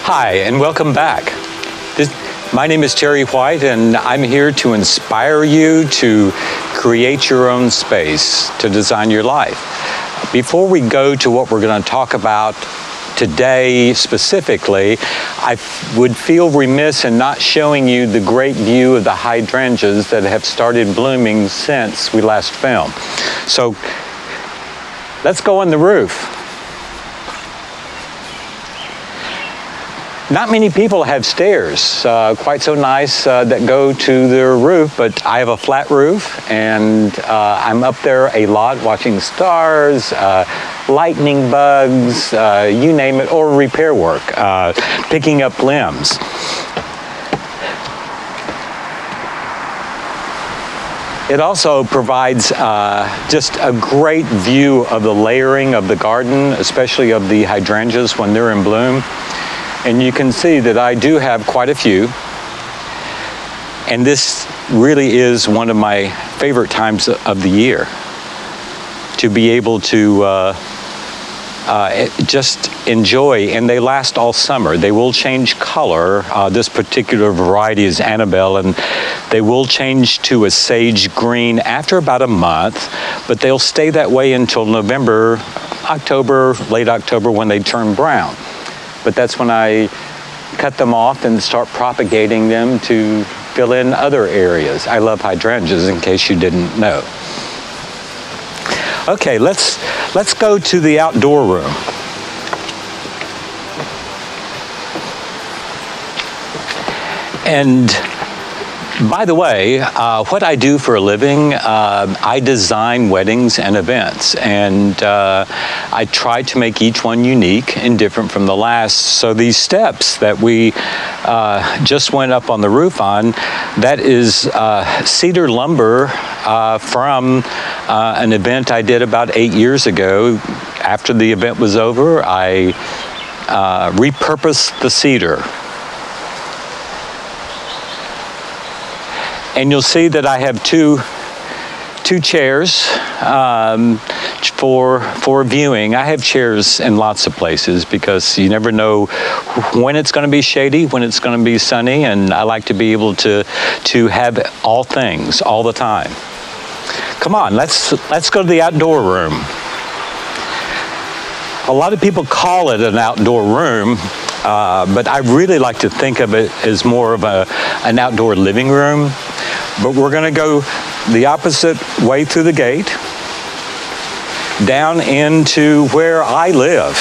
Hi, and welcome back. My name is Terry White, and I'm here to inspire you to create your own space, to design your life. Before we go to what we're going to talk about today specifically, I would feel remiss in not showing you the great view of the hydrangeas that have started blooming since we last filmed. So let's go on the roof. Not many people have stairs quite so nice that go to their roof, but I have a flat roof, and I'm up there a lot watching stars, lightning bugs, you name it, or repair work, picking up limbs. It also provides just a great view of the layering of the garden, especially of the hydrangeas when they're in bloom. And you can see that I do have quite a few. And this really is one of my favorite times of the year, to be able to just enjoy. And they last all summer. They will change color. This particular variety is Annabelle, and they will change to a sage green after about a month, but they'll stay that way until November, October, late October, when they turn brown. But that's when I cut them off and start propagating them to fill in other areas. I love hydrangeas, in case you didn't know. Okay, let's go to the outdoor room. And by the way, what I do for a living, I design weddings and events, and I try to make each one unique and different from the last. So these steps that we just went up on the roof on, that is cedar lumber from an event I did about 8 years ago. After the event was over, I repurposed the cedar. And you'll see that I have two chairs for viewing. I have chairs in lots of places because you never know when it's going to be shady, when it's going to be sunny, and I like to be able to have all things all the time. Come on, let's go to the outdoor room. A lot of people call it an outdoor room, but I really like to think of it as more of an outdoor living room. But we're going to go the opposite way through the gate, down into where I live.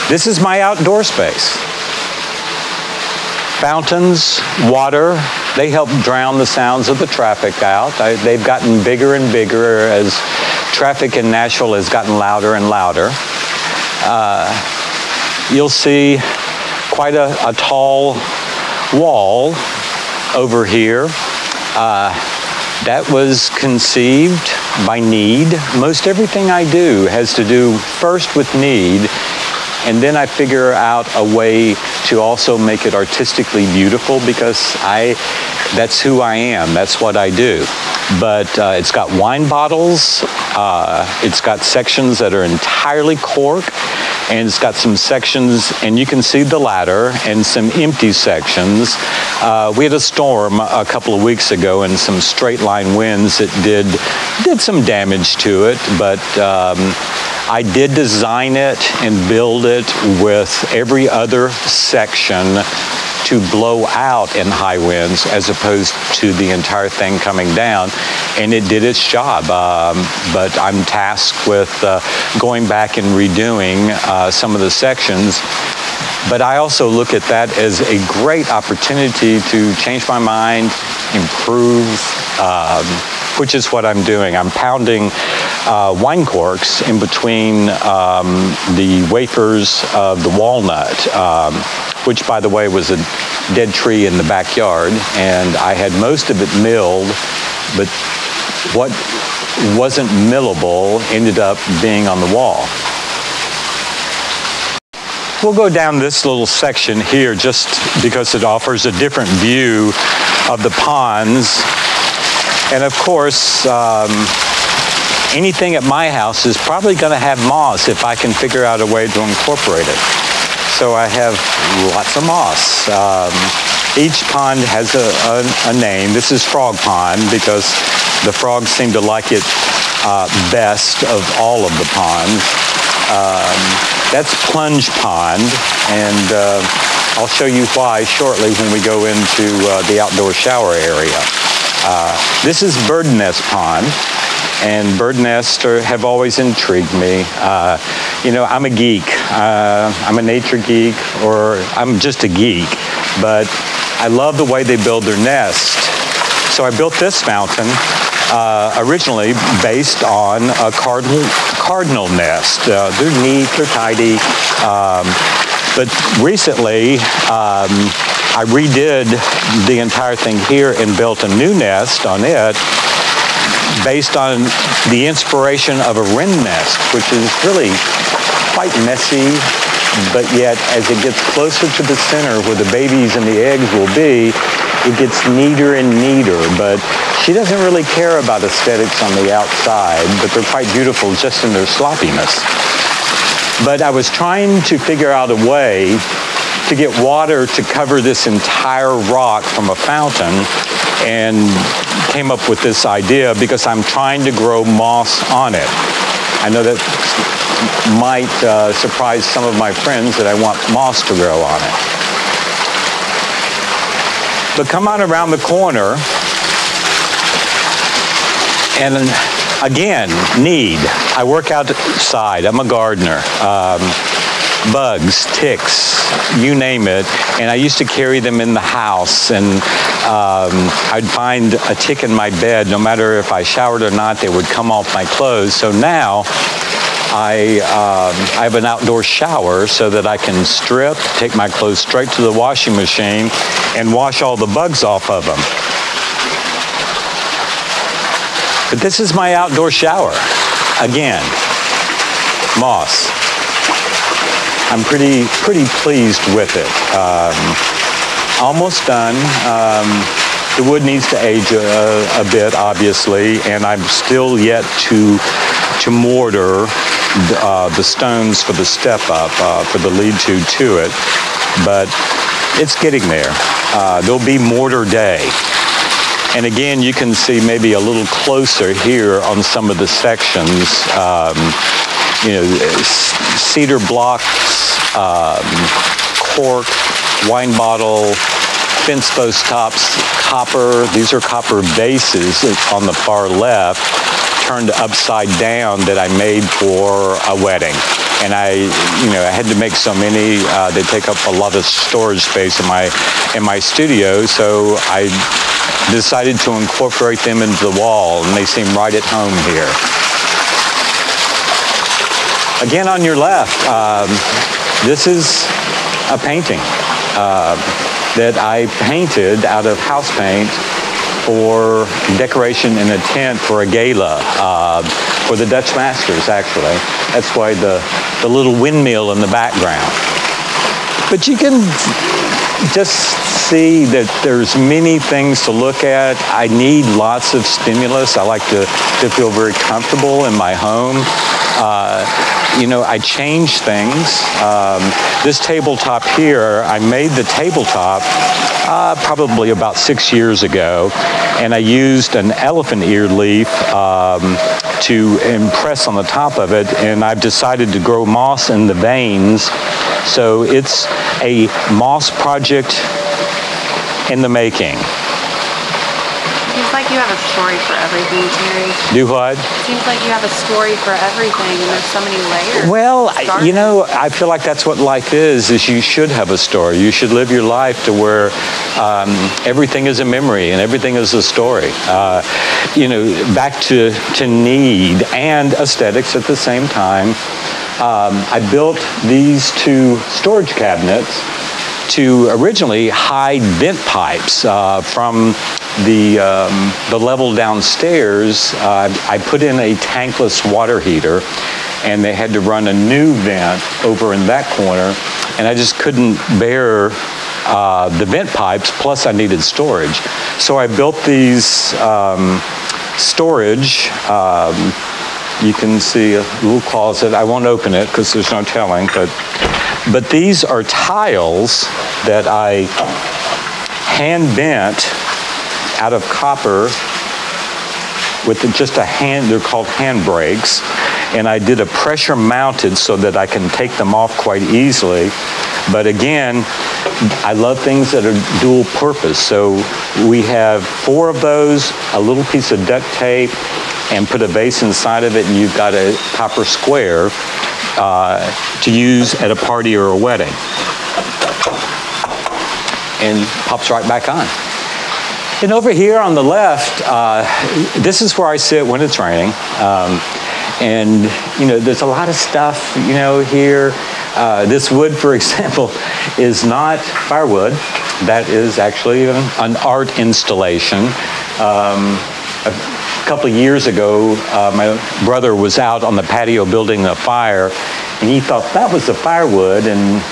This is my outdoor space. Fountains, water, they help drown the sounds of the traffic out. They've gotten bigger and bigger as traffic in Nashville has gotten louder and louder. You'll see quite a tall wall over here. That was conceived by need. Most everything I do has to do first with need, and then I figure out a way to also make it artistically beautiful, because that's who I am, that's what I do. But it's got wine bottles, it's got sections that are entirely cork, and it's got some sections, and you can see the ladder, and some empty sections. We had a storm a couple of weeks ago and some straight line winds that did some damage to it, but I did design it and build it with every other section to blow out in high winds as opposed to the entire thing coming down, and it did its job. But I'm tasked with going back and redoing some of the sections. But I also look at that as a great opportunity to change my mind, improve, which is what I'm doing. I'm pounding wine corks in between the wafers of the walnut, which, by the way, was a dead tree in the backyard, and I had most of it milled, but what wasn't millable ended up being on the wall. We'll go down this little section here just because it offers a different view of the ponds. And of course, anything at my house is probably going to have moss if I can figure out a way to incorporate it. So I have lots of moss. Each pond has a name. This is Frog Pond because the frogs seem to like it best of all of the ponds. That's Plunge Pond, and I'll show you why shortly when we go into the outdoor shower area. This is Bird Nest Pond, and bird nests have always intrigued me. You know, I'm a geek. I'm a nature geek, or I'm just a geek, but I love the way they build their nest. So I built this fountain originally based on a cardinal nest. They're neat, they're tidy, but recently I redid the entire thing here and built a new nest on it based on the inspiration of a wren nest, which is really quite messy, but yet as it gets closer to the center where the babies and the eggs will be, it gets neater and neater. But she doesn't really care about aesthetics on the outside, but they're quite beautiful just in their sloppiness. But I was trying to figure out a way to get water to cover this entire rock from a fountain, and came up with this idea because I'm trying to grow moss on it. I know that might surprise some of my friends that I want moss to grow on it. But come on around the corner, and again, need. I work outside. I'm a gardener. Bugs, ticks, you name it. And I used to carry them in the house, and I'd find a tick in my bed. No matter if I showered or not, they would come off my clothes. So now I have an outdoor shower so that I can strip, take my clothes straight to the washing machine, and wash all the bugs off of them. But this is my outdoor shower. Again, moss. I'm pretty pleased with it. Almost done. The wood needs to age a bit, obviously, and I'm still yet to mortar the stones for the step up, for the lead-to it, but it's getting there. There'll be mortar day. And again, you can see maybe a little closer here on some of the sections, you know, cedar blocks, cork, wine bottle, fence post tops, copper. These are copper bases on the far left, turned upside down, that I made for a wedding. And I had to make so many. They take up a lot of storage space in my studio, so I decided to incorporate them into the wall, and they seem right at home here. Again, on your left, this is a painting that I painted out of house paint for decoration in a tent for a gala, for the Dutch Masters, actually. That's why the little windmill in the background. But you can just see that there's many things to look at. I need lots of stimulus. I like to feel very comfortable in my home. I change things. This tabletop here, I made the tabletop probably about 6 years ago, and I used an elephant ear leaf to impress on the top of it, and I've decided to grow moss in the veins. So it's a moss project in the making. Seems like you have a story for everything, Terry. Do what? Seems like you have a story for everything, and there's so many layers. Well, I feel like that's what life is you should have a story. You should live your life to where everything is a memory and everything is a story. Back to need and aesthetics at the same time. I built these two storage cabinets to originally hide vent pipes from the level downstairs. I put in a tankless water heater, and they had to run a new vent over in that corner, and I just couldn't bear the vent pipes, plus I needed storage. So I built these storage you can see a little closet. I won't open it because there's no telling, but these are tiles that I hand bent out of copper with just a hand. They're called hand brakes, and I did a pressure mounted so that I can take them off quite easily. But again, I love things that are dual purpose. So we have 4 of those, a little piece of duct tape, and put a base inside of it, and you've got a copper square to use at a party or a wedding. And pops right back on. And over here on the left, this is where I sit when it's raining. And, you know, there's a lot of stuff, you know, here. This wood, for example, is not firewood. That is actually an art installation. A couple of years ago, my brother was out on the patio building a fire, and he thought that was the firewood, and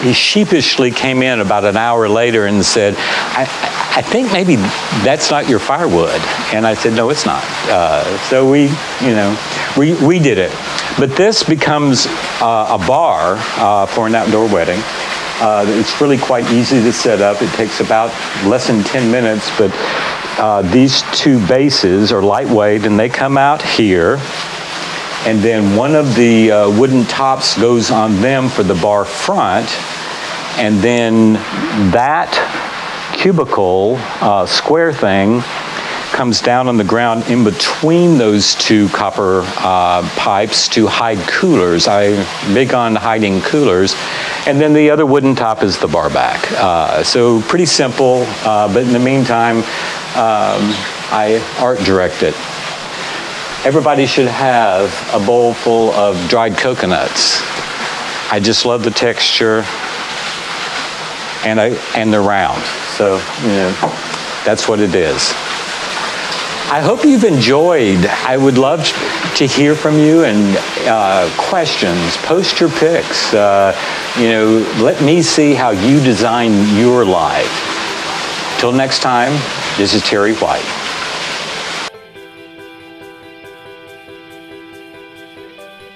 he sheepishly came in about an hour later and said, I think maybe that's not your firewood. And I said, no, it's not. So we did it. But this becomes a bar for an outdoor wedding. It's really quite easy to set up. It takes about less than 10 minutes, but these 2 bases are lightweight, and they come out here. And then one of the wooden tops goes on them for the bar front. And then that cubicle square thing comes down on the ground in between those 2 copper pipes to hide coolers. I'm big on hiding coolers. And then the other wooden top is the bar back. So pretty simple, but in the meantime, I art direct it. Everybody should have a bowl full of dried coconuts. I just love the texture, and they're round. So, you know, that's what it is. I hope you've enjoyed. I would love to hear from you, and questions. Post your pics. You know, let me see how you design your life. Till next time, this is Terry White.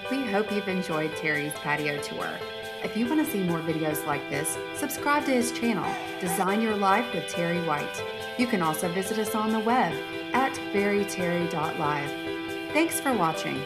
We hope you've enjoyed Terry's patio tour. If you want to see more videos like this, subscribe to his channel, Design Your Life with Terry White. You can also visit us on the web at veryterry.live. Thanks for watching.